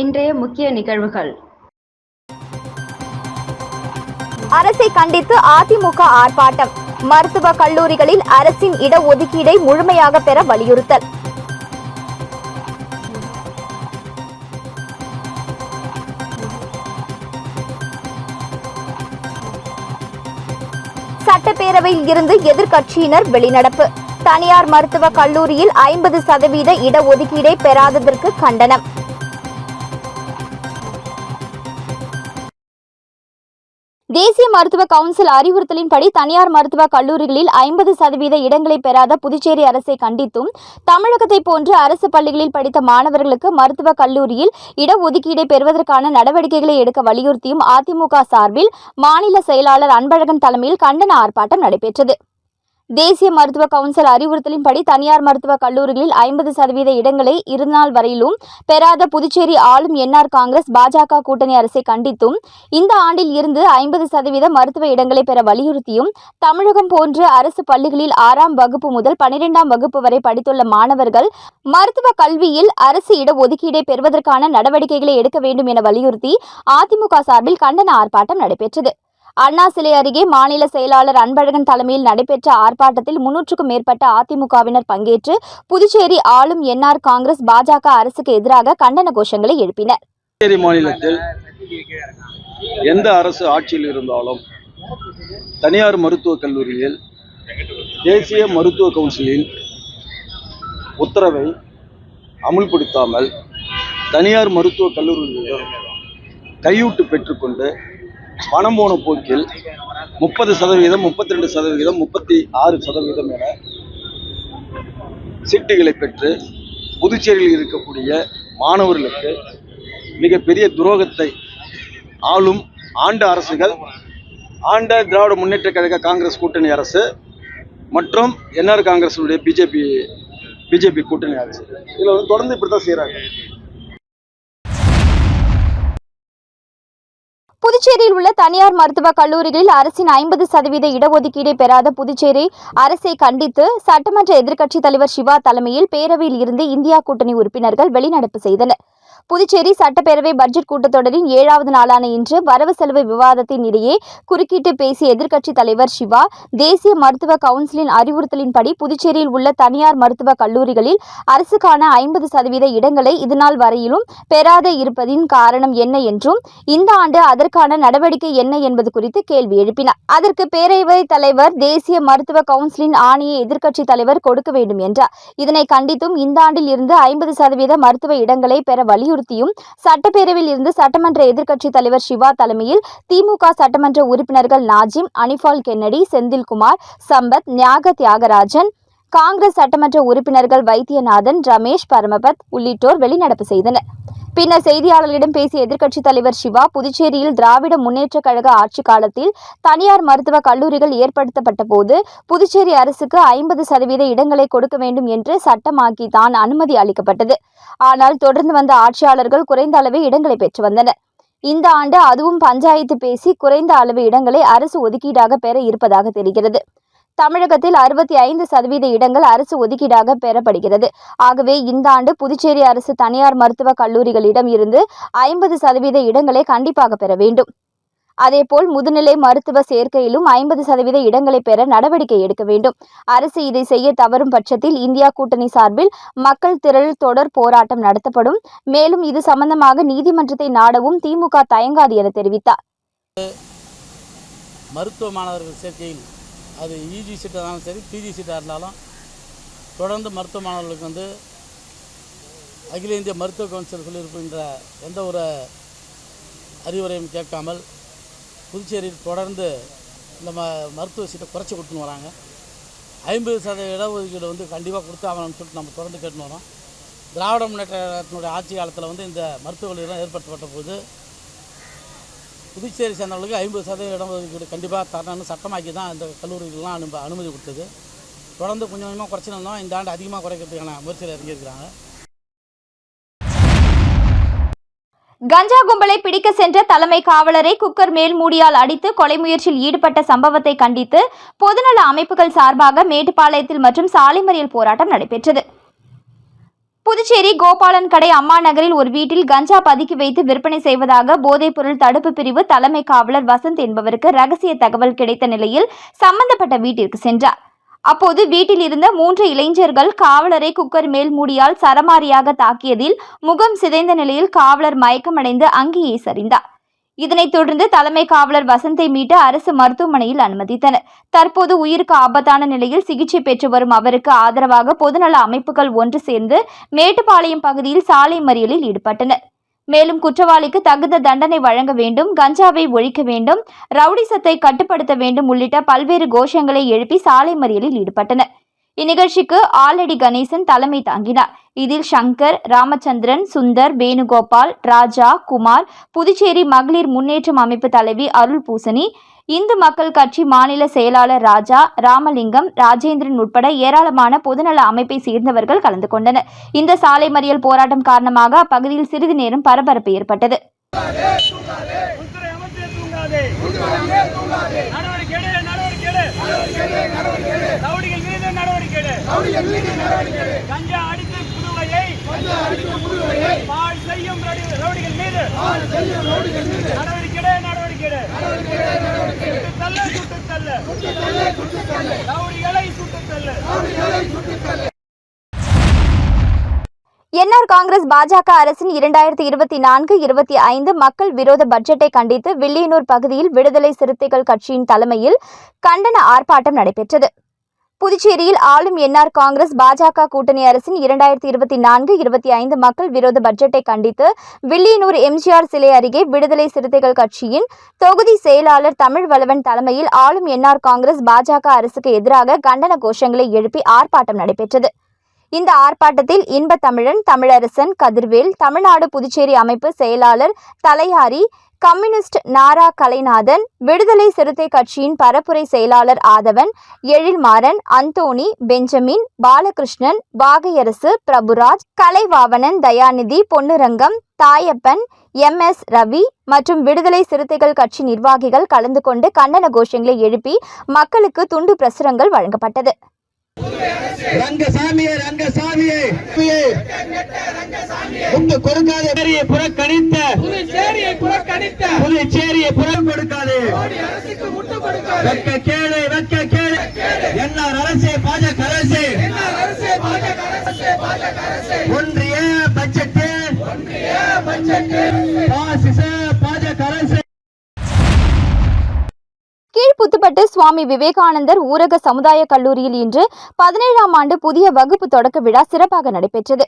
இன்றைய முக்கிய நிகழ்வுகள். அரசை கண்டித்து அதிமுக ஆர்ப்பாட்டம். மருத்துவக் கல்லூரிகளில் அரசின் இடஒதுக்கீடை முழுமையாக பெற வலியுறுத்தல். சட்டப்பேரவையில் இருந்து எதிர்க்கட்சியினர் வெளிநடப்பு. தனியார் மருத்துவக் கல்லூரியில் 50% இடஒதுக்கீடை பெறாததற்கு கண்டனம். தேசிய மருத்துவ கவுன்சில் அறிவுறுத்தலின்படி தனியார் மருத்துவக் கல்லூரிகளில் 50% இடங்களை பெறாத புதுச்சேரி அரசை கண்டித்தும், தமிழகத்தை போன்று அரசு பள்ளிகளில் படித்த மாணவர்களுக்கு மருத்துவக் கல்லூரியில் இடஒதுக்கீடை பெறுவதற்கான நடவடிக்கைகளை எடுக்க வலியுறுத்தியும் அதிமுக சார்பில் மாநில செயலாளர் அன்பழகன் தலைமையில் கண்டன ஆர்ப்பாட்டம் நடைபெற்றது. தேசிய மருத்துவ கவுன்சில் அறிவுறுத்தலின்படி தனியார் மருத்துவக் கல்லூரிகளில் 50% இடங்களை இருநாள் வரையிலும் பெறாத புதுச்சேரி ஆளும் என்ஆர் காங்கிரஸ் பாஜக கூட்டணி அரசை கண்டித்தும், இந்த ஆண்டில் இருந்து 50% மருத்துவ இடங்களை பெற வலியுறுத்தியும், தமிழகம் போன்ற அரசு பள்ளிகளில் 6ஆம் வகுப்பு முதல் 12ஆம் வகுப்பு வரை படித்துள்ள மாணவர்கள் மருத்துவ கல்வியில் அரசு இடஒதுக்கீடை பெறுவதற்கான நடவடிக்கைகளை எடுக்க வேண்டும் என வலியுறுத்தி அதிமுக சார்பில் கண்டன ஆர்ப்பாட்டம் நடைபெற்றது. அண்ணா சிலை அருகே மாநில செயலாளர் அன்பழகன் தலைமையில் நடைபெற்ற ஆர்ப்பாட்டத்தில் 300க்கும் மேற்பட்ட அதிமுகவினர் பங்கேற்று புதுச்சேரி ஆளும் என்ஆர் காங்கிரஸ் பாஜக அரசுக்கு எதிராக கண்டன கோஷங்களை எழுப்பினர். புதுச்சேரி மாநிலத்தில் எந்த அரசு ஆட்சியில் இருந்தாலும் தனியார் மருத்துவக் கல்லூரியில் தேசிய மருத்துவ கவுன்சிலின் உத்தரவை அமுல்படுத்தாமல் தனியார் மருத்துவக் கல்லூரிகளிடம் கையூட்டு பெற்றுக்கொண்டு பணம் போன போக்கில் 30%, 32%, 36% என சீட்டுகளை பெற்று புதுச்சேரியில் இருக்கக்கூடிய மாணவர்களுக்கு மிகப்பெரிய துரோகத்தை ஆண்ட அரசுகள், ஆண்ட திராவிட முன்னேற்ற கழக காங்கிரஸ் கூட்டணி அரசு மற்றும் என்ஆர் காங்கிரஸுடைய பிஜேபி கூட்டணி அரசு இதில் தொடர்ந்து இப்படித்தான் செய்யறாங்க. புதுச்சேரியில் உள்ள தனியார் மருத்துவக் கல்லூரிகளில் அரசின் 50% இடஒதுக்கீடை பெறாத புதுச்சேரி அரசை கண்டித்து சட்டமன்ற எதிர்க்கட்சித் தலைவர் சிவா தலைமையில் பேரவையில் இருந்து இந்தியா கூட்டணி உறுப்பினர்கள் வெளிநடப்பு செய்தனர். புதுச்சேரி சட்டப்பேரவை பட்ஜெட் கூட்டத்தொடரின் 7வது நாளான இன்று வரவு செலவு விவாதத்தின் இடையே குறுக்கிட்டு பேசிய எதிர்க்கட்சித் தலைவர் சிவா, தேசிய மருத்துவ கவுன்சிலின் அறிவுறுத்தலின்படி புதுச்சேரியில் உள்ள தனியார் மருத்துவக் கல்லூரிகளில் அரசுக்கான 50% இடங்களை இதுநாள் வரையிலும் பெறாத இருப்பதின் காரணம் என்ன என்றும், இந்த ஆண்டு அதற்கான நடவடிக்கை என்ன என்பது குறித்து கேள்வி எழுப்பினார். அதற்கு பேரவைத் தலைவர் தேசிய மருத்துவ கவுன்சிலின் ஆணையை எதிர்க்கட்சித் தலைவர் கொடுக்க வேண்டும் என்றார். இதனை கண்டித்தும் இந்த ஆண்டில் இருந்து 50% மருத்துவ இடங்களை பெற வலியுறுத்தியும் சட்டப்பேரவையில் இருந்து சட்டமன்ற எதிர்க்கட்சித் தலைவர் சிவா தலைமையில் திமுக சட்டமன்ற உறுப்பினர்கள் நாஜிம், அனிபால் கென்னடி, செந்தில்குமார், சம்பத், ஞாக தியாகராஜன், காங்கிரஸ் சட்டமன்ற உறுப்பினர்கள் வைத்தியநாதன், ரமேஷ், பரமபத் உள்ளிட்டோர் வெளிநடப்பு செய்தனர். பின்னர் செய்தியாளர்களிடம் பேசிய எதிர்க்கட்சித் தலைவர் சிவா, புதுச்சேரியில் திராவிட முன்னேற்ற கழக ஆட்சி காலத்தில் தனியார் மருத்துவக் கல்லூரிகள் ஏற்படுத்தப்பட்ட போது புதுச்சேரி அரசுக்கு 50% இடங்களை கொடுக்க வேண்டும் என்று சட்டமாக்கி தான் அனுமதி அளிக்கப்பட்டது. ஆனால் தொடர்ந்து வந்த ஆட்சியாளர்கள் குறைந்த அளவே இடங்களை பெற்று வந்தனர். இந்த ஆண்டு அதுவும் பஞ்சாயத்து பேசி குறைந்த அளவு இடங்களை அரசு ஒதுக்கீடாக பெற இருப்பதாக தெரிகிறது. தமிழகத்தில் 65% இடங்கள் அரசு ஒதுக்கீடாக பெறப்படுகிறது. ஆகவே இந்த ஆண்டு புதுச்சேரி அரசு தனியார் மருத்துவக் கல்லூரிகளிடம் இருந்து 50% இடங்களை கண்டிப்பாக பெற வேண்டும். அதேபோல் முதுநிலை மருத்துவ சேர்க்கையிலும் 50% இடங்களை பெற நடவடிக்கை எடுக்க வேண்டும். அரசு இதை செய்ய தவறும் பட்சத்தில் இந்தியா கூட்டணி சார்பில் மக்கள் திரள் தொடர் போராட்டம் நடத்தப்படும். மேலும் இது சம்பந்தமாக நீதிமன்றத்தை நாடவும் திமுக தயங்காது என தெரிவித்தார். மருத்துவ மாணவர்கள் சேர்க்கையில் அது யூஜி சீட்டாக இருந்தாலும் சரி, பிஜி சீட்டாக இருந்தாலும் தொடர்ந்து மருத்துவ மாணவர்களுக்கு அகில இந்திய மருத்துவ கவுன்சில் சொல்லியிருக்கின்ற எந்த ஒரு அறிவுரையும் கேட்காமல் புதுச்சேரியில் தொடர்ந்து இந்த மருத்துவ சீட்டை குறைச்சி கொடுத்துன்னு வராங்க. 50% இடஒதுக்கீடு கண்டிப்பாக கொடுத்தாகணும்னு சொல்லிட்டு நம்ம தொடர்ந்து கேட்டுன்னு வரோம். திராவிட முன்னேற்றத்தினுடைய ஆட்சி காலத்தில் இந்த மருத்துவக் கல்லூரிலாம் ஏற்படுத்தப்பட்ட போது புதுச்சேரி சேர்ந்தவர்களுக்கு 50% இடஒதுக்கீடு கண்டிப்பாக தரணும்னு சட்டமாக்கி தான் இந்த கல்லூரிகள்லாம் அனுமதி கொடுத்தது. தொடர்ந்து கொஞ்சம் கொஞ்சமாக குறைச்சிருந்தோம். இந்த ஆண்டு அதிகமாக குறைக்கிறதுக்கான முயற்சியில் இறங்கியிருக்கிறாங்க. கஞ்சா கும்பலை பிடிக்க சென்ற தலைமை காவலரை குக்கர் மேல் மூடியால் அடித்து கொலை முயற்சியில் ஈடுபட்ட சம்பவத்தை கண்டித்து பொதுநல அமைப்புகள் சார்பாக மேட்டுப்பாளையத்தில் மற்றும் சாலை மறியல் போராட்டம் நடைபெற்றது. புதுச்சேரி கோபாலன் கடை அம்மா நகரில் ஒரு வீட்டில் கஞ்சா பதுக்கி வைத்து விற்பனை செய்வதாக போதைப்பொருள் தடுப்பு பிரிவு தலைமை காவலர் வசந்த் என்பவருக்கு ரகசிய தகவல் கிடைத்த நிலையில் சம்பந்தப்பட்ட வீட்டிற்கு சென்றார். அப்போது வீட்டில் இருந்த 3 இளைஞர்கள் காவலரை குக்கர் மேல் மூடியால் சரமாரியாக தாக்கியதில் முகம் சிதைந்த நிலையில் காவலர் மயக்கமடைந்து அங்கேயே சரிந்தார். இதனைத் தொடர்ந்து தலைமை காவலர் வசந்தை மீட்டு அரசு மருத்துவமனையில் அனுமதித்தனர். தற்போது உயிருக்கு ஆபத்தான நிலையில் சிகிச்சை பெற்று வரும் அவருக்கு ஆதரவாக பொதுநல அமைப்புகள் ஒன்று சேர்ந்து மேட்டுப்பாளையம் பகுதியில் சாலை மறியலில் ஈடுபட்டனர். மேலும் குற்றவாளிக்கு தகுந்த தண்டனை வழங்க வேண்டும், கஞ்சாவை ஒழிக்க வேண்டும், ரவுடிசத்தை கட்டுப்படுத்த வேண்டும் உள்ளிட்ட பல்வேறு கோஷங்களை எழுப்பி சாலை மறியலில் ஈடுபட்டனர். இந்நிகழ்ச்சிக்கு ஆலடி கணேசன் தலைமை தாங்கினார். இதில் சங்கர், ராமச்சந்திரன், சுந்தர், வேணுகோபால், ராஜா, குமார், புதுச்சேரி மகளிர் முன்னேற்றம் அமைப்பு தலைவி அருள் பூசணி, இந்து மக்கள் கட்சி மாநில செயலாளர் ராஜா, ராமலிங்கம், ராஜேந்திரன் உட்பட ஏராளமான பொதுநல அமைப்பை சேர்ந்தவர்கள் கலந்து கொண்டனர். இந்த சாலை மறியல் போராட்டம் காரணமாக அப்பகுதியில் சிறிது நேரம் பரபரப்பு ஏற்பட்டது. கஞ்சா அடித்து புதுவையை பாழ் செய்யும் ரவுடிகள் மீது நடவடிக்கை ரவுடிகளை சுட்டுத்தள்ளு. என்ஆர் காங்கிரஸ் பாஜக அரசின் 2024-25 மக்கள் விரோத பட்ஜெட்டை கண்டித்து வில்லியனூர் பகுதியில் விடுதலை சிறுத்தைகள் கட்சியின் தலைமையில் கண்டன ஆர்ப்பாட்டம் நடைபெற்றது. புதுச்சேரியில் ஆளும் என்ஆர் காங்கிரஸ் பாஜக கூட்டணி அரசின் 2024-25 மக்கள் விரோத பட்ஜெட்டை கண்டித்து வில்லியனூர் எம்ஜிஆர் சிலை அருகே விடுதலை சிறுத்தைகள் கட்சியின் தொகுதி செயலாளர் தமிழ்வளவன் தலைமையில் ஆளும் என்ஆர் காங்கிரஸ் பாஜக அரசுக்கு எதிராக கண்டன கோஷங்களை எழுப்பி ஆர்ப்பாட்டம் நடைபெற்றது. இந்த ஆர்ப்பாட்டத்தில் இன்ப தமிழன், தமிழரசன், கதிர்வேல், தமிழ்நாடு புதுச்சேரி அமைப்பு செயலாளர் தலையாரி, கம்யூனிஸ்ட் நாரா கலைநாதன், விடுதலை சிறுத்தை கட்சியின் பரப்புரை செயலாளர் ஆதவன், எழில்மாறன், அந்தோணி, பெஞ்சமின், பாலகிருஷ்ணன், வாகையரசு, பிரபுராஜ், கலைவாவனன், தயாநிதி, பொன்னுரங்கம், தாயப்பன், MS ரவி மற்றும் விடுதலை சிறுத்தைகள் கட்சி நிர்வாகிகள் கலந்து கொண்டு கண்டன கோஷங்களை எழுப்பி மக்களுக்கு துண்டு பிரசுரங்கள் வழங்கப்பட்டது. ரங்கசாமியே முட்டு கொடுக்காதே, புறக்கணித்த புதுச்சேரியை புறம் கொடுக்காதே, வெட்க கேளு என்ஆர் அரசே, பாஜக அரசே, ஒன்றிய பட்ஜெட்டு பாசிச பாஜக அரசு. கீழ்புத்துப்பட்டு சுவாமி விவேகானந்தர் ஊரக சமுதாய கல்லூரியில் இன்று 17ஆம் ஆண்டு புதிய வகுப்பு தொடக்க விழா சிறப்பாக நடைபெற்றது.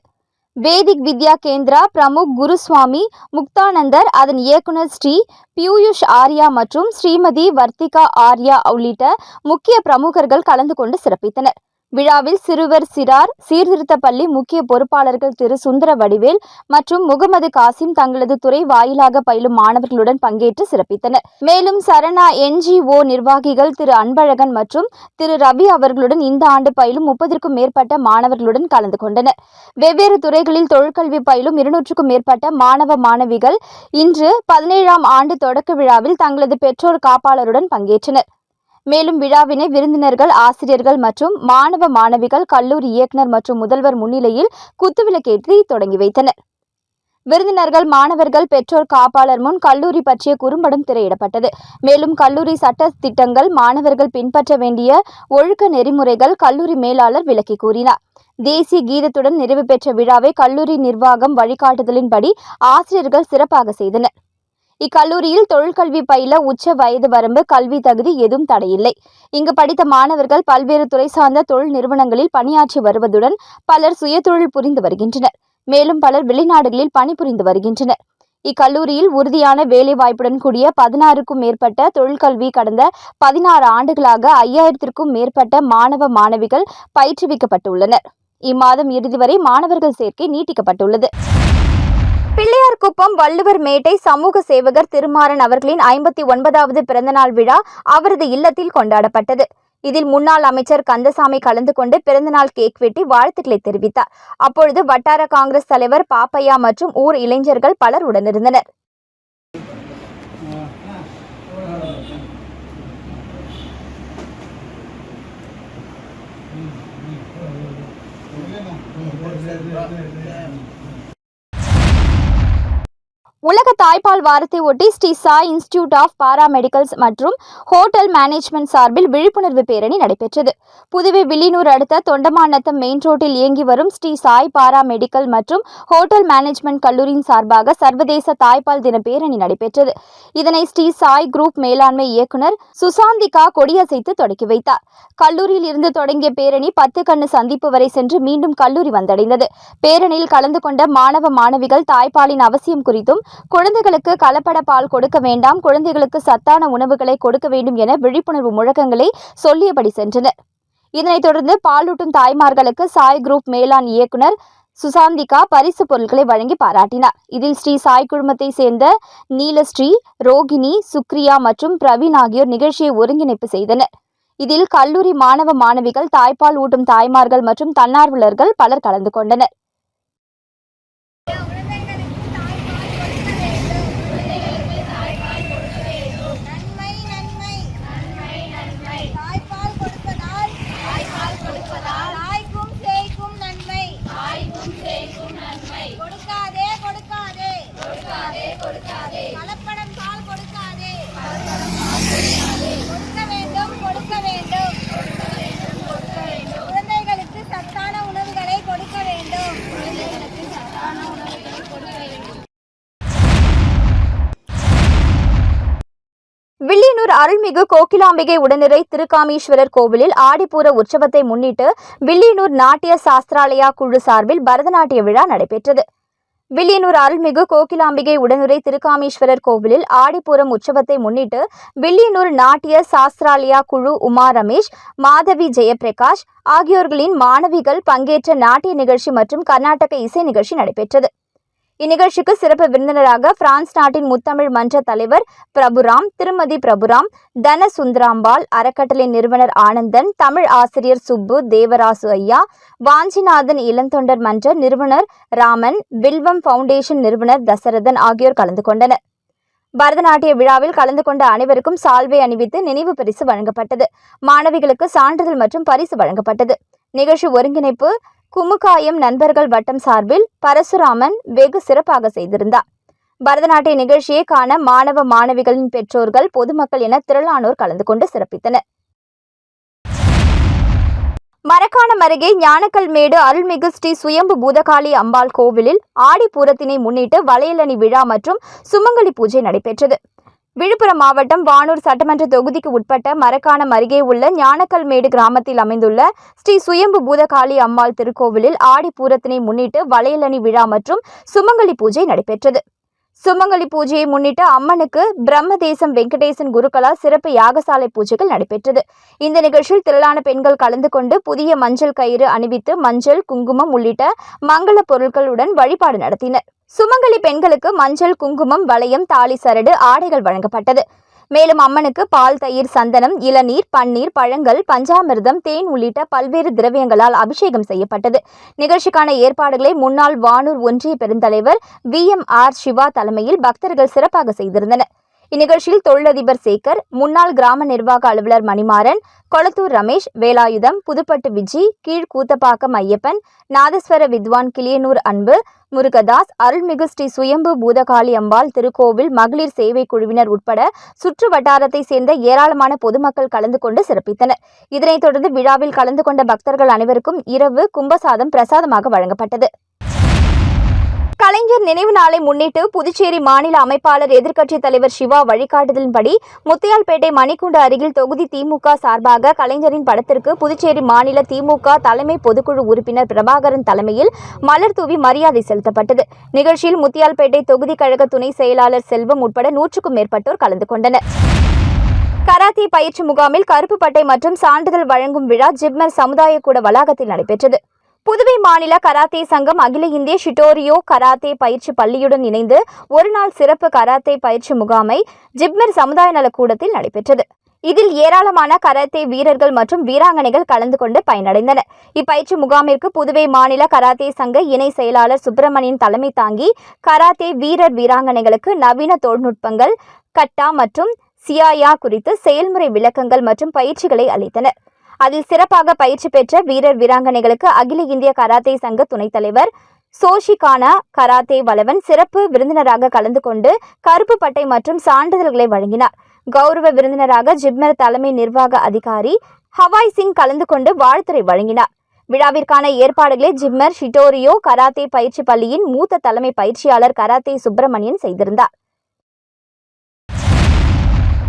வேதிக் வித்யா கேந்திரா பிரமுக் குருசுவாமி முக்தானந்தர், அதன் இயக்குனர் ஸ்ரீ பியூஷ் ஆர்யா மற்றும் ஸ்ரீமதி வர்த்திகா ஆர்யா உள்ளிட்ட முக்கிய பிரமுகர்கள் கலந்து கொண்டு சிறப்பித்தனர். விழாவில் சிறுவர் சிறார் சீர்திருத்த பள்ளி முக்கிய பொறுப்பாளர்கள் திரு சுந்தர வடிவேல் மற்றும் முகமது காசிம் தங்களது துறை வாயிலாக பயிலும் மாணவர்களுடன் பங்கேற்று சிறப்பித்தனர். மேலும் சரணா NGO நிர்வாகிகள் திரு அன்பழகன் மற்றும் திரு ரவி அவர்களுடன் இந்த ஆண்டு பயிலும் 30க்கும் மேற்பட்ட மாணவர்களுடன் கலந்து கொண்டனர். வெவ்வேறு துறைகளில் தொழிற்கல்வி பயிலும் 200க்கும் மேற்பட்ட மாணவ மாணவிகள் இன்று 17ஆம் ஆண்டு தொடக்க விழாவில் தங்களது பெற்றோர் காப்பாளருடன் பங்கேற்றனர். மேலும் விழாவினை விருந்தினர்கள், ஆசிரியர்கள் மற்றும் மாணவ மாணவிகள் கல்லூரி இயக்குனர் மற்றும் முதல்வர் முன்னிலையில் குத்துவிளக்கேற்றி தொடங்கி வைத்தனர். விருந்தினர்கள், மாணவர்கள், பெற்றோர் காப்பாளர் முன் கல்லூரி பற்றிய குறும்படம் திரையிடப்பட்டது. மேலும் கல்லூரி சட்ட திட்டங்கள், மாணவர்கள் பின்பற்ற வேண்டிய ஒழுக்க நெறிமுறைகள் கல்லூரி மேலாளர் விளக்கி கூறினார். தேசிய கீதத்துடன் நிறைவு பெற்ற விழாவை கல்லூரி நிர்வாகம் வழிகாட்டுதலின்படி ஆசிரியர்கள் சிறப்பாக செய்தனர். இக்கல்லூரியில் தொழிற்கல்வி பயில உச்ச வயது வரம்பு, கல்வி தகுதி எதுவும் தடையில்லை. இங்கு படித்த மாணவர்கள் பல்வேறு துறை சார்ந்த தொழில் நிறுவனங்களில் பணியாற்றி வருவதுடன் பலர் சுயதொழில் புரிந்து வருகின்றனர். மேலும் பலர் வெளிநாடுகளில் பணிபுரிந்து வருகின்றனர். இக்கல்லூரியில் உறுதியான வேலைவாய்ப்புடன் கூடிய 16க்கும் மேற்பட்ட தொழிற்கல்வி கடந்த 16 ஆண்டுகளாக 5000த்திற்கும் மேற்பட்ட மாணவ மாணவிகள் பயிற்றுவிக்கப்பட்டுள்ளனர். இம்மாதம் இறுதி வரை மாணவர்கள் சேர்க்கை நீட்டிக்கப்பட்டுள்ளது. பிள்ளையார்குப்பம் வள்ளுவர் மேட்டை சமூக சேவகர் திருமாறன் அவர்களின் 59வது பிறந்தநாள் விழா அவரது இல்லத்தில் கொண்டாடப்பட்டது. இதில் முன்னாள் அமைச்சர் கந்தசாமி கலந்து கொண்டு பிறந்தநாள் கேக் வெட்டி வாழ்த்துக்களை தெரிவித்தார். அப்பொழுது வட்டார காங்கிரஸ் தலைவர் பாப்பையா மற்றும் ஊர் இளைஞர்கள் பலர் உடனிருந்தனர். உலக தாய்ப்பால் வாரத்தை ஒட்டி Sri Sai institute of paramedicals மற்றும் ஹோட்டல் மேனேஜ்மெண்ட் சார்பில் விழிப்புணர்வு பேரணி நடைபெற்றது. புதுவை வில்லியனூர் அடுத்த தொண்டமாநத்தம் மெயின் ரோட்டில் இயங்கி வரும் ஸ்ரீ சாய் பாராமெடிக்கல் மற்றும் ஹோட்டல் மேனேஜ்மெண்ட் கல்லூரியின் சார்பாக சர்வதேச தாய்ப்பால் தின பேரணி நடைபெற்றது. இதனை ஸ்ரீ சாய் குரூப் மேலாண்மை இயக்குனர் சுசாந்திகா கொடியசைத்து தொடக்கி வைத்தார். கல்லூரியில் இருந்து தொடங்கிய பேரணி 10 கண்ணு சந்திப்பு வரை சென்று மீண்டும் கல்லூரி வந்தடைந்தது. பேரணியில் கலந்து கொண்ட மாணவ மாணவிகள் தாய்ப்பாலின் அவசியம் குறித்தும், குழந்தைகளுக்கு கலப்பட பால் கொடுக்க வேண்டாம், குழந்தைகளுக்கு சத்தான உணவுகளை கொடுக்க வேண்டும் என விழிப்புணர்வு முழக்கங்களை சொல்லியபடி சென்றனர். இதனைத் தொடர்ந்து பாலூட்டும் தாய்மார்களுக்கு சாய் குரூப் மேலாண் இயக்குனர் சுசாந்திகா பரிசு பொருட்களை வழங்கி பாராட்டினார். இதில் ஸ்ரீ சாய் குழுமத்தை சேர்ந்த நீலஸ்ரீ, ரோகிணி, சுக்ரியா மற்றும் பிரவீன் ஆகியோர் நிகழ்ச்சியை ஒருங்கிணைப்பு செய்தனர். இதில் கல்லூரி மாணவ மாணவிகள், தாய்ப்பால் ஊட்டும் தாய்மார்கள் மற்றும் தன்னார்வலர்கள் பலர் கலந்து கொண்டனர். கலப்படம் பால் கொடுக்காதே, கொடுக்க வேண்டும், கொடுக்க வேண்டும், குழந்தைகளுக்கு சத்தான உணவுகளை கொடுக்க வேண்டும். வில்லியனூர் அருள்மிகு கோகிலாம்பிகை உடனுறை திருக்காமீஸ்வரர் கோவிலில் ஆடிப்பூர உற்சவத்தை முன்னிட்டு வில்லியனூர் நாட்டிய சாஸ்திராலயா குழு சார்பில் பரதநாட்டிய விழா நடைபெற்றது. வில்லியனூர் அருள்மிகு கோகிலாம்பிகை உடனுறை திருக்காமீஸ்வரர் கோவிலில் ஆடிப்பூரம் உற்சவத்தை முன்னிட்டு வில்லியனூர் நாட்டிய சாஸ்திராலயா குழு உமா ரமேஷ், மாதவி ஜெயபிரகாஷ் ஆகியோர்களின் மாணவிகள் பங்கேற்ற நாட்டிய நிகழ்ச்சி மற்றும் கர்நாடக இசை நிகழ்ச்சி நடைபெற்றது. இந்நிகழ்ச்சிக்கு சிறப்பு விருந்தினராக பிரான்ஸ் நாட்டின் முத்தமிழ் மன்ற தலைவர் பிரபுராம், திருமதி பிரபுராம், தன சுந்தராம்பாள் அறக்கட்டளை நிறுவனர் ஆனந்தன், தமிழ் ஆசிரியர் சுப்பு, தேவராசு ஐயா, வாஞ்சிநாதன் இளந்தொண்டர் மன்ற நிறுவனர் ராமன், வில்வம் பவுண்டேஷன் நிறுவனர் தசரதன் ஆகியோர் கலந்து கொண்டனர். பரதநாட்டிய விழாவில் கலந்து கொண்ட அனைவருக்கும் சால்வை அணிவித்து நினைவு பரிசு வழங்கப்பட்டது. மாணவிகளுக்கு சான்றிதழ் மற்றும் பரிசு வழங்கப்பட்டது. நிகழ்ச்சி ஒருங்கிணைப்பு குமுகாயம் நண்பர்கள் வட்டம் சார்பில் பரசுராமன் வெகு சிறப்பாக செய்திருந்தார். பரதநாட்டிய நிகழ்ச்சியை காண மாணவ மாணவிகளின் பெற்றோர்கள், பொதுமக்கள் என திரளானோர் கலந்து கொண்டு சிறப்பித்தனர். மரக்காணம் அருகே ஞானக்கல்மேடு அருள்மிகு ஸ்ரீ சுயம்பு பூதகாளி அம்பாள் கோவிலில் ஆடிப்பூரத்தினை முன்னிட்டு வளையலணி விழா மற்றும் சுமங்கலி பூஜை நடைபெற்றது. விழுப்புரம் மாவட்டம் வானூர் சட்டமன்ற தொகுதிக்கு உட்பட்ட மரக்காணம் அருகே உள்ள ஞானக்கல்மேடு கிராமத்தில் அமைந்துள்ள ஸ்ரீ சுயம்பு பூதகாளி அம்பாள் திருக்கோவிலில் ஆடிப்பூரத்தினை முன்னிட்டு வளையலணி விழா மற்றும் சுமங்கலி பூஜை நடைபெற்றது. சுமங்கலி பூஜையை முன்னிட்டு அம்மனுக்கு பிரம்மதேசம் வெங்கடேசன் குருக்களால் சிறப்பு யாகசாலை பூஜைகள் நடைபெற்றது. இந்த நிகழ்ச்சியில் திரளான பெண்கள் கலந்து கொண்டு புதிய மஞ்சள் கயிறு அணிவித்து மஞ்சள், குங்குமம் உள்ளிட்ட மங்கள பொருட்களுடன் வழிபாடு நடத்தினர். சுமங்கலி பெண்களுக்கு மஞ்சள், குங்குமம், வளையம், தாலி சரடு, ஆடைகள் வழங்கப்பட்டது. மேலும் அம்மனுக்கு பால், தயிர், சந்தனம், இளநீர், பன்னீர், பழங்கள், பஞ்சாமிர்தம், தேன் உள்ளிட்ட பல்வேறு திரவியங்களால் அபிஷேகம் செய்யப்பட்டது. நிகழ்ச்சிக்கான ஏற்பாடுகளை முன்னாள் வானூர் ஒன்றிய பெருந்தலைவர் VMR சிவா தலைமையில் பக்தர்கள் சிறப்பாக செய்திருந்தனர். இந்நிகழ்ச்சியில் தொழிலதிபர் சேகர், முன்னாள் கிராம நிர்வாக அலுவலர் மணிமாறன், கொளத்தூர் ரமேஷ், வேலாயுதம், புதுப்பட்டு விஜி, கீழ் கூத்தப்பாக்கம் ஐயப்பன், நாதஸ்வர வித்வான் கிளியனூர் அன்பு, முருகதாஸ், அருள்மிகு ஸ்ரீ சுயம்பு பூதகாளி அம்பாள் திருக்கோவில் மகளிர் சேவை குழுவினர் உட்பட சுற்று வட்டாரத்தை சேர்ந்த ஏராளமான பொதுமக்கள் கலந்து கொண்டு சிறப்பித்தனர். இதனைத் தொடர்ந்து விழாவில் கலந்து கொண்ட பக்தர்கள் அனைவருக்கும் இரவு கும்பசாதம் பிரசாதமாக வழங்கப்பட்டது. கலைஞர் நினைவு நாளை முன்னிட்டு புதுச்சேரி மாநில அமைப்பாளர் எதிர்க்கட்சித் தலைவர் சிவா வழிகாட்டுதலின்படி முத்தியால்பேட்டை மணிக்கூண்டு அருகில் தொகுதி திமுக சார்பாக கலைஞரின் படத்திற்கு புதுச்சேரி மாநில திமுக தலைமை பொதுக்குழு உறுப்பினர் பிரபாகரன் தலைமையில் மலர் தூவி மரியாதை செலுத்தப்பட்டது. நிகழ்ச்சியில் முத்தியால்பேட்டை தொகுதி கழக துணை செயலாளர் செல்வம் உட்பட 100க்கும் மேற்பட்டோர் கலந்து கொண்டனர். கராத்தே பயிற்சி முகாமில் கருப்பு பட்டை மற்றும் சான்றிதழ் வழங்கும் விழா ஜிப்மர் சமுதாய கூட வளாகத்தில் நடைபெற்றது. புதுவை மாநில கராத்தே சங்கம் அகில இந்திய ஷிட்டோரியோ கராத்தே பயிற்சி பள்ளியுடன் இணைந்து ஒருநாள் சிறப்பு கராத்தே பயிற்சி முகாமை ஜிப்மர் சமுதாய நலக்கூடத்தில் நடைபெற்றது. இதில் ஏராளமான கராத்தே வீரர்கள் மற்றும் வீராங்கனைகள் கலந்து கொண்டு பயனடைந்தனர். இப்பயிற்சி முகாமிற்கு புதுவை மாநில கராத்தே சங்க இணை செயலாளர் சுப்பிரமணியன் தலைமை தாங்கி கராத்தே வீரர் வீராங்கனைகளுக்கு நவீன தொழில்நுட்பங்கள், கட்டா மற்றும் சியாயா குறித்து செயல்முறை விளக்கங்கள் மற்றும் பயிற்சிகளை அளித்தனர். அதில் சிறப்பாக பயிற்சி பெற்ற வீரர் வீராங்கனைகளுக்கு அகில இந்திய கராத்தே சங்க துணைத் தலைவர் சோஷிகானா கராத்தே வலவன் சிறப்பு விருந்தினராக கலந்து கொண்டு கருப்பு பட்டை மற்றும் சான்றிதழ்களை வழங்கினார். கௌரவ விருந்தினராக ஜிப்மர் தலைமை நிர்வாக அதிகாரி ஹவாய் சிங் கலந்து கொண்டு வாழ்த்துரை வழங்கினார். விழாவிற்கான ஏற்பாடுகளை ஜிப்மர் ஷிட்டோரியோ கராத்தே பயிற்சி பள்ளியின் மூத்த தலைமை பயிற்சியாளர் கராத்தே சுப்பிரமணியன் செய்திருந்தார்.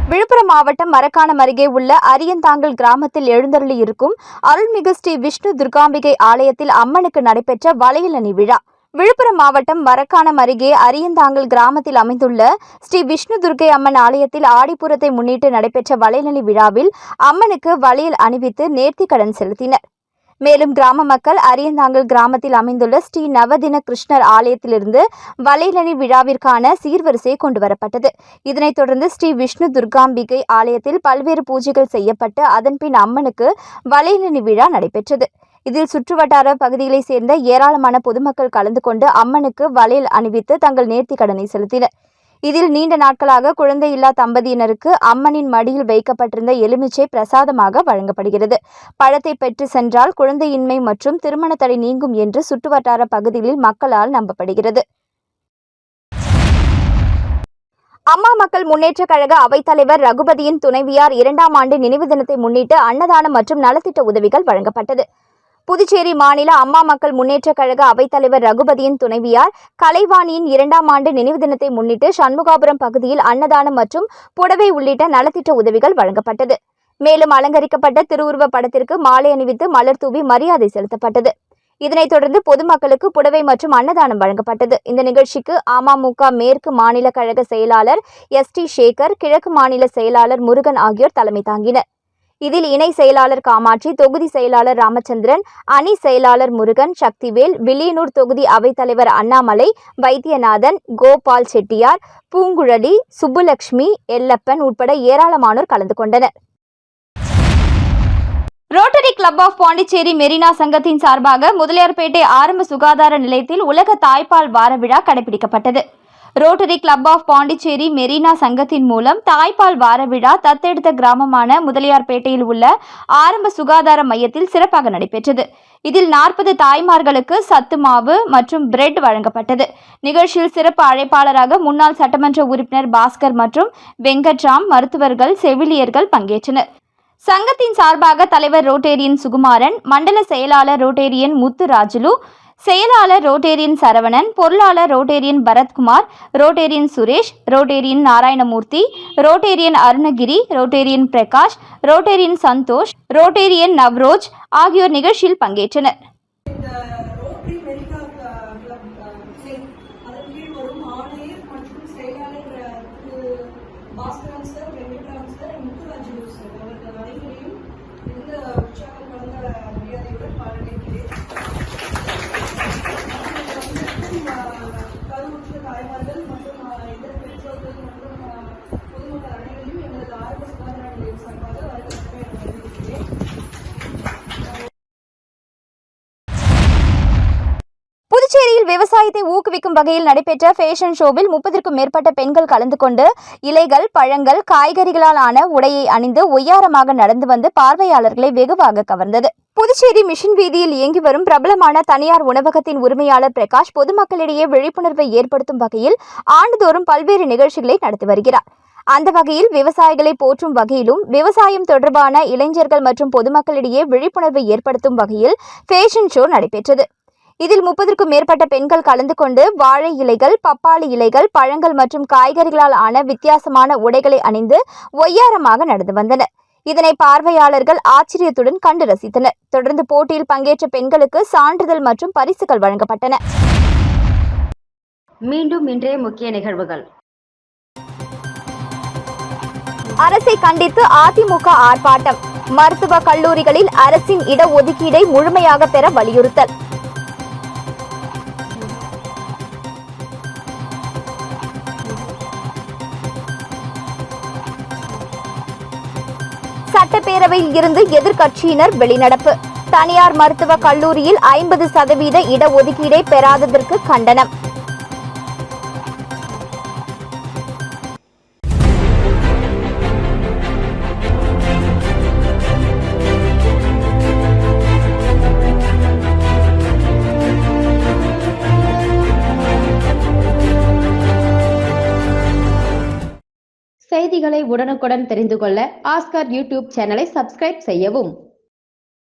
விழுப்புரம் மாவட்டம் மரக்காணம் அருகே உள்ள அரியந்தாங்கல் கிராமத்தில் எழுந்தருளி இருக்கும் அருள்மிகு ஸ்ரீ விஷ்ணு துர்காம்பிகை ஆலயத்தில் அம்மனுக்கு நடைபெற்ற வளையலணி விழா. விழுப்புரம் மாவட்டம் மரக்காணம் அருகே அரியந்தாங்கல் கிராமத்தில் அமைந்துள்ள ஸ்ரீ விஷ்ணு துர்க்கை அம்மன் ஆலயத்தில் ஆடிப்பூரத்தை முன்னிட்டு நடைபெற்ற வளையலணி விழாவில் அம்மனுக்கு வளையல் அணிவித்து நேர்த்திக்கடன் செலுத்தினர். மேலும் கிராம மக்கள் அரியந்தாங்கல் கிராமத்தில் அமைந்துள்ள ஸ்ரீ நவதின கிருஷ்ணர் ஆலயத்திலிருந்து வளையலணி விழாவிற்கான சீர்வரிசை கொண்டு வரப்பட்டது. இதனைத் தொடர்ந்து ஸ்ரீ விஷ்ணு துர்காம்பிகை ஆலயத்தில் பல்வேறு பூஜைகள் செய்யப்பட்டு அதன்பின் அம்மனுக்கு வளையலணி விழா நடைபெற்றது. இதில் சுற்றுவட்டார பகுதிகளைச் சேர்ந்த ஏராளமான பொதுமக்கள் கலந்து கொண்டு அம்மனுக்கு வளையல் அணிவித்து தங்கள் நேர்த்திக்கடனை செலுத்தினர். இதில் நீண்ட நாட்களாக குழந்தையில்லா தம்பதியினருக்கு அம்மனின் மடியில் வைக்கப்பட்டிருந்த எலுமிச்சை பிரசாதமாக வழங்கப்படுகிறது. பழத்தை பெற்று சென்றால் குழந்தையின்மை மற்றும் திருமண தடை நீங்கும் என்று சுற்றுவட்டார பகுதிகளில் மக்களால் நம்பப்படுகிறது. அம்மா மக்கள் முன்னேற்றக் கழக அவைத்தலைவர் ரகுபதியின் துணைவியார் 2ஆம் ஆண்டு நினைவு தினத்தை முன்னிட்டு அன்னதானம் மற்றும் நலத்திட்ட உதவிகள் வழங்கப்பட்டது. புதுச்சேரி மாநில அம்மா மக்கள் முன்னேற்றக் கழக அவைத்தலைவர் ரகுபதியின் துணைவியார் கலைவாணியின் 2ஆம் ஆண்டு நினைவு தினத்தை முன்னிட்டு சண்முகாபுரம் பகுதியில் அன்னதானம் மற்றும் புடவை உள்ளிட்ட நலத்திட்ட உதவிகள் வழங்கப்பட்டது. மேலும் அலங்கரிக்கப்பட்ட திருவுருவ படத்திற்கு மாலை அணிவித்து மலர் தூவி மரியாதை செலுத்தப்பட்டது. இதனைத் தொடர்ந்து பொதுமக்களுக்கு புடவை மற்றும் அன்னதானம் வழங்கப்பட்டது. இந்த நிகழ்ச்சிக்கு அமமுக மேற்கு மாநில கழக செயலாளர் ST சேகர், கிழக்கு மாநில செயலாளர் முருகன் ஆகியோர் தலைமை தாங்கினர். இதில் இணை செயலாளர் காமாட்சி, தொகுதி செயலாளர் ராமச்சந்திரன், அணி செயலாளர் முருகன், சக்திவேல், வில்லியனூர் தொகுதி அவைத்தலைவர் அண்ணாமலை, வைத்தியநாதன், கோபால் செட்டியார், பூங்குழலி, சுப்புலட்சுமி, எல்லப்பன் உட்பட ஏராளமானோர் கலந்து கொண்டனர். Rotary club of Pondicherry Marina சங்கத்தின் சார்பாக முதலியார்பேட்டை ஆரம்ப சுகாதார நிலையத்தில் உலக தாய்ப்பால் வார விழா கடைபிடிக்கப்பட்டது. Rotary club of Pondicherry Marina சங்கத்தின் மூலம் தாய்ப்பால் வார விழா தத்தெடுத்த கிராமமான முதலியார்பேட்டையில் உள்ள ஆரம்ப சுகாதார மையத்தில் சிறப்பாக நடைபெற்றது. இதில் 40 தாய்மார்களுக்கு சத்து மாவு மற்றும் பிரெட் வழங்கப்பட்டது. நிகழ்ச்சியில் சிறப்பு அழைப்பாளராக முன்னாள் சட்டமன்ற உறுப்பினர் பாஸ்கர் மற்றும் வெங்கட்ராம், மருத்துவர்கள், செவிலியர்கள் பங்கேற்றனர். சங்கத்தின் சார்பாக தலைவர் ரோட்டேரியன் சுகுமாரன், மண்டல செயலாளர் ரோட்டேரியன் முத்துராஜுலு, செயலாளர் ரோட்டேரியன் சரவணன், பொருளாளர் Rotarian Bharathkumar, Rotarian Suresh, Rotarian Narayanamurthy, Rotarian Arunagiri, Rotarian Prakash, Rotarian Santhosh, Rotarian Navroj ஆகியோர் நிகழ்ச்சியில் பங்கேற்றனர். ரோட்டரி மெரினா கிளப் அதன் கீழ் வரும் ஆணையர் மற்றும் செயலாளர் Baskaran sir, Venkatram sir, Muthuraju sir அவர்கள் அனைவரையும் இந்த உற்சாகம் கலந்த மரியாதையுடன் வரவேற்கிறேன். கருவுற்ற தாய்மார்கள் மற்றும் இதர பெற்றோர்கள் மற்றும் பொதுமக்கள் அனைவரையும் எங்களது ஆரம்ப சுகாதார நிலையம் சார்பாக வரவேற்கிறேன். புதுச்சேரியில் விவசாயத்தை ஊக்குவிக்கும் வகையில் நடைபெற்ற ஃபேஷன் ஷோவில் 30க்கும் மேற்பட்ட பெண்கள் கலந்து கொண்டு இலைகள், பழங்கள், காய்கறிகளால் ஆன உடையை அணிந்து ஒய்யாரமாக நடந்து வந்து பார்வையாளர்களை வெகுவாக கவர்ந்தது. புதுச்சேரி மிஷன் வீதியில் இயங்கி வரும் பிரபலமான தனியார் உணவகத்தின் உரிமையாளர் பிரகாஷ் பொதுமக்களிடையே விழிப்புணர்வை ஏற்படுத்தும் வகையில் ஆண்டுதோறும் பல்வேறு நிகழ்ச்சிகளை நடத்தி வருகிறார். அந்த வகையில் விவசாயிகளை போற்றும் வகையிலும் விவசாயம் தொடர்பான இளைஞர்கள் மற்றும் பொதுமக்களிடையே விழிப்புணர்வை ஏற்படுத்தும் வகையில் ஃபேஷன் ஷோ நடைபெற்றது. இதில் 30க்கும் மேற்பட்ட பெண்கள் கலந்து கொண்டு வாழை இலைகள், பப்பாளி இலைகள், பழங்கள் மற்றும் காய்கறிகளால் ஆன வித்தியாசமான உடைகளை அணிந்து ஒய்யாரமாக நடந்து வந்தனர். இதனை பார்வையாளர்கள் ஆச்சரியத்துடன் கண்டு ரசித்தனர். தொடர்ந்து போட்டியில் பங்கேற்ற பெண்களுக்கு சான்றிதழ் மற்றும் பரிசுகள் வழங்கப்பட்டன. மீண்டும் இன்றைய முக்கிய நிகழ்வுகள். அரசை கண்டித்து அதிமுக ஆர்ப்பாட்டம். மருத்துவ கல்லூரிகளில் அரசின் இடஒதுக்கீடை முழுமையாக பெற வலியுறுத்தல். சட்டப்பேரவையில் இருந்து எதிர்க்கட்சியினர் வெளிநடப்பு. தனியார் மருத்துவக் கல்லூரியில் 50% இடஒதுக்கீடை பெறாததற்கு கண்டனம். செய்திகளை உடனுக்குடன் தெரிந்து கொள்ள ஆஸ்கார் யூடியூப் சேனலை சப்ஸ்கிரைப் செய்யவும்.